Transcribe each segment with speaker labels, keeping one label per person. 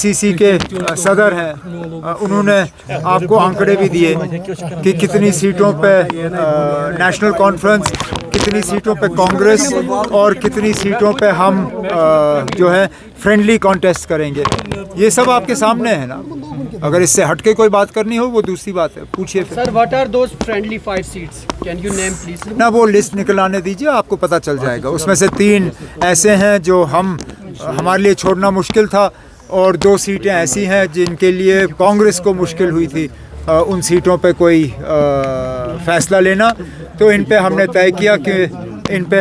Speaker 1: PCC के सदर हैं, उन्होंने आपको आंकड़े भी दिए कि कितनी सीटों पे नेशनल कॉन्फ्रेंस, कितनी सीटों पे कांग्रेस और कितनी सीटों पे हम जो है फ्रेंडली कॉन्टेस्ट करेंगे। ये सब आपके सामने है ना। अगर इससे हटके कोई बात करनी हो वो दूसरी बात है, पूछिए फिर।
Speaker 2: Sir, what are those friendly 5 seats? Can you name please?
Speaker 1: ना, वो लिस्ट निकल आने दीजिए, आपको पता चल जाएगा। उसमें से 3 ऐसे हैं जो हमारे लिए छोड़ना मुश्किल था, और 2 सीटें ऐसी हैं जिनके लिए कांग्रेस को मुश्किल हुई थी उन सीटों पे कोई फैसला लेना। तो इन पे हमने तय किया कि इन पे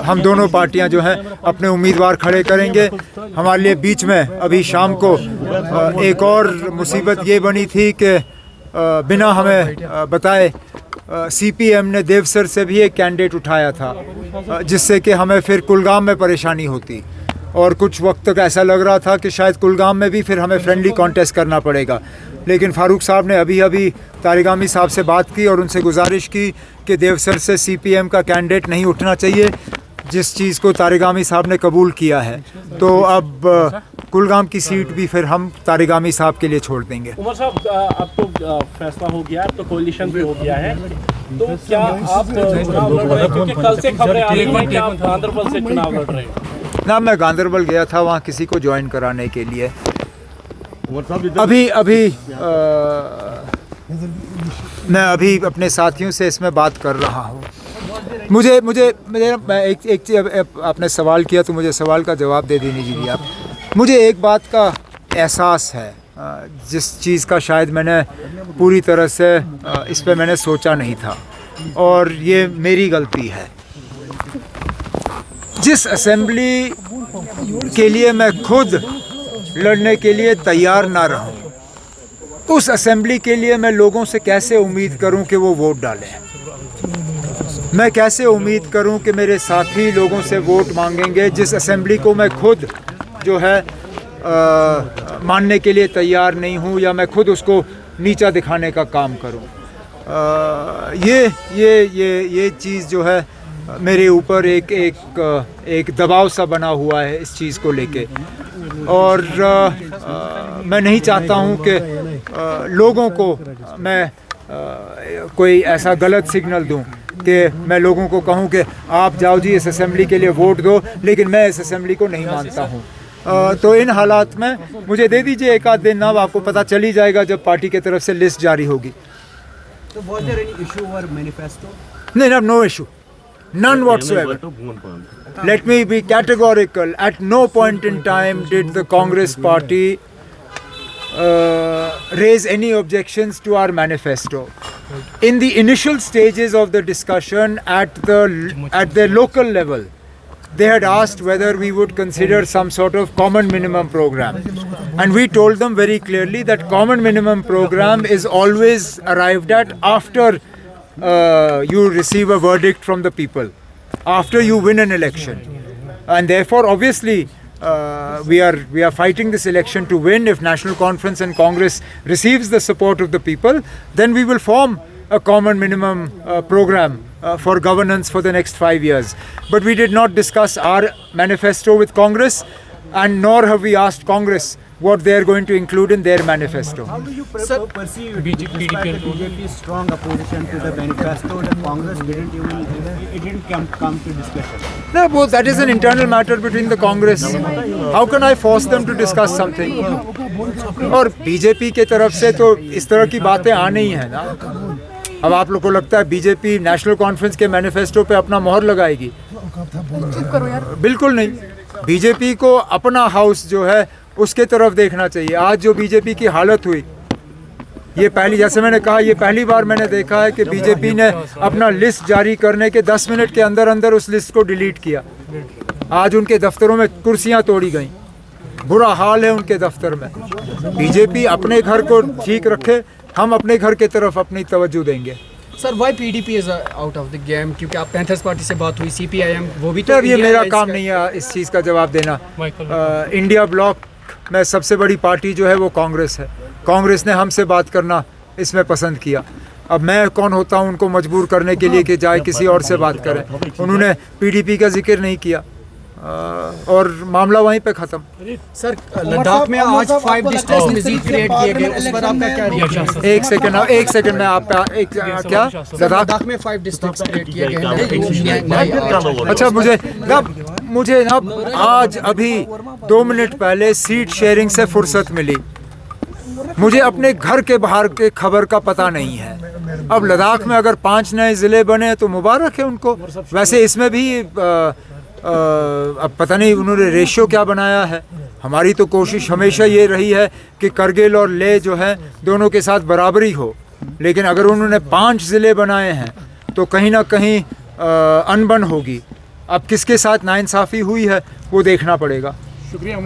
Speaker 1: हम दोनों पार्टियां जो हैं अपने उम्मीदवार खड़े करेंगे। हमारे लिए बीच में अभी शाम को एक और मुसीबत ये बनी थी कि बिना हमें बताए सीपीएम ने देवसर से भी एक कैंडिडेट उठाया था, जिससे कि हमें फिर कुलगाम में परेशानी होती, और कुछ वक्त तक ऐसा लग रहा था कि शायद कुलगाम में भी फिर हमें फ्रेंडली कॉन्टेस्ट करना पड़ेगा। लेकिन फारूक साहब ने अभी तारिगामी साहब से बात की और उनसे गुजारिश की कि देवसर से सीपीएम का कैंडिडेट नहीं उठना चाहिए, जिस चीज़ को तारिगामी साहब ने कबूल किया है। तो अब कुलगाम की सीट भी फिर हम तारिगामी साहब के लिए छोड़ देंगे।
Speaker 3: उमर साहब, अब तो फैसला हो गया, अब तो कोalition भी हो गया है, तो क्या आप चुनाव लड़ रहे हैं? क्योंकि कल से खबरें आ रही हैं कि आप गांधरबल से चुनाव लड़ रहे हैं।
Speaker 1: ना, मैं गांधरबल गया था वहाँ किसी को ज्वाइन कराने के लिए। मैं अभी अपने साथियों से इसमें बात कर रहा हूँ। मुझे मैं एक आपने सवाल किया तो मुझे सवाल का जवाब दे दीजिए आप। मुझे एक बात का एहसास है, जिस चीज़ का शायद मैंने पूरी तरह से इस पे मैंने सोचा नहीं था, और ये मेरी गलती है। जिस असेंबली के लिए मैं खुद लड़ने के लिए तैयार ना रहूं, उस असेंबली के लिए मैं लोगों से कैसे उम्मीद करूं कि वो वोट डालें? मैं कैसे उम्मीद करूं कि मेरे साथी लोगों से वोट मांगेंगे, जिस असेंबली को मैं खुद जो है मानने के लिए तैयार नहीं हूं, या मैं खुद उसको नीचा दिखाने का काम करूं? ये चीज़ जो है मेरे ऊपर एक दबाव सा बना हुआ है इस चीज़ को लेके, और मैं नहीं चाहता हूँ कि लोगों को मैं कोई ऐसा गलत सिग्नल दूँ कि मैं लोगों को कहूँ कि आप जाओ जी इस असेंबली के लिए वोट दो, लेकिन मैं इस असेंबली को नहीं मानता हूँ। तो इन हालात में मुझे दे दीजिए 1 आध दिन, अब आपको पता चल ही जाएगा जब पार्टी की तरफ से लिस्ट जारी होगी।
Speaker 2: So was there any issue over manifesto?
Speaker 1: नहीं, no issue. None whatsoever. Let me be categorical. At no point in time did the Congress party raise any objections to our manifesto. In the initial stages of the discussion at the local level, they had asked whether we would consider some sort of common minimum program. And we told them very clearly that common minimum program is always arrived at after you receive a verdict from the people, after you win an election. And therefore, obviously, we are fighting this election to win. If National Conference and Congress receives the support of the people, then we will form a common minimum program for governance for the next 5 years. But we did not discuss our manifesto with Congress, and nor have we asked Congress what they are going to include in their manifesto.
Speaker 4: How do you perceive BJP's strong opposition to the manifesto that Congress didn't come to discussion?
Speaker 1: No, well, that is an internal matter between the Congress. How can I force them to discuss something? और BJP के तरफ से तो इस तरह की बातें आनी ही है ना। अब आप लोग को लगता है बीजेपी नेशनल कॉन्फ्रेंस के मैनिफेस्टो पे अपना मोहर लगाएगी? बिल्कुल नहीं। बीजेपी को अपना हाउस जो है उसके तरफ देखना चाहिए। आज जो बीजेपी की हालत हुई, ये पहली, जैसे मैंने कहा, ये पहली बार मैंने देखा है कि बीजेपी ने अपना लिस्ट जारी करने के 10 मिनट के अंदर अंदर उस लिस्ट को डिलीट किया। आज उनके दफ्तरों में कुर्सियां तोड़ी गई, बुरा हाल है उनके दफ्तर में। बीजेपी अपने घर को ठीक रखे, हम अपने घर की तरफ अपनी तवज्जो देंगे।
Speaker 2: Sir, why PDP is out of the game? क्योंकि आप पैंथर्स पार्टी से बात हुई, सीपीआईएम, वो भी तो,
Speaker 1: ये मेरा काम नहीं है इस चीज़ का जवाब देना। इंडिया ब्लॉक में सबसे बड़ी पार्टी जो है वो कांग्रेस है। कांग्रेस ने हमसे बात करना इसमें पसंद किया। अब मैं कौन होता हूँ उनको मजबूर करने के लिए कि जाए किसी और से बात करें। उन्होंने पीडीपी का जिक्र नहीं किया। और मामला वहीं पे ख़त्म।
Speaker 2: सर लद्दाख में आज 5 डिस्ट्रिक्ट्स मजीद क्रिएट किए गए, उस पर आपका क्या रिएक्शन?
Speaker 1: एक सेकंड में आप क्या
Speaker 2: लद्दाख में 5 डिस्ट्रिक्ट्स क्रिएट किए गए।
Speaker 1: अच्छा, मुझे ना आज अभी 2 मिनट पहले सीट शेयरिंग से फुर्सत मिली। मुझे अपने घर के बाहर के खबर का पता नहीं है। अब लद्दाख में अगर 5 नए ज़िले बने तो मुबारक है उनको। वैसे इसमें भी अब पता नहीं उन्होंने रेशियो क्या बनाया है। हमारी तो कोशिश हमेशा ये रही है कि करगिल और लेह जो है दोनों के साथ बराबरी हो, लेकिन अगर उन्होंने 5 ज़िले बनाए हैं तो कहीं ना कहीं अनबन होगी। अब किसके साथ नाइंसाफ़ी हुई है वो देखना पड़ेगा।
Speaker 3: शुक्रिया।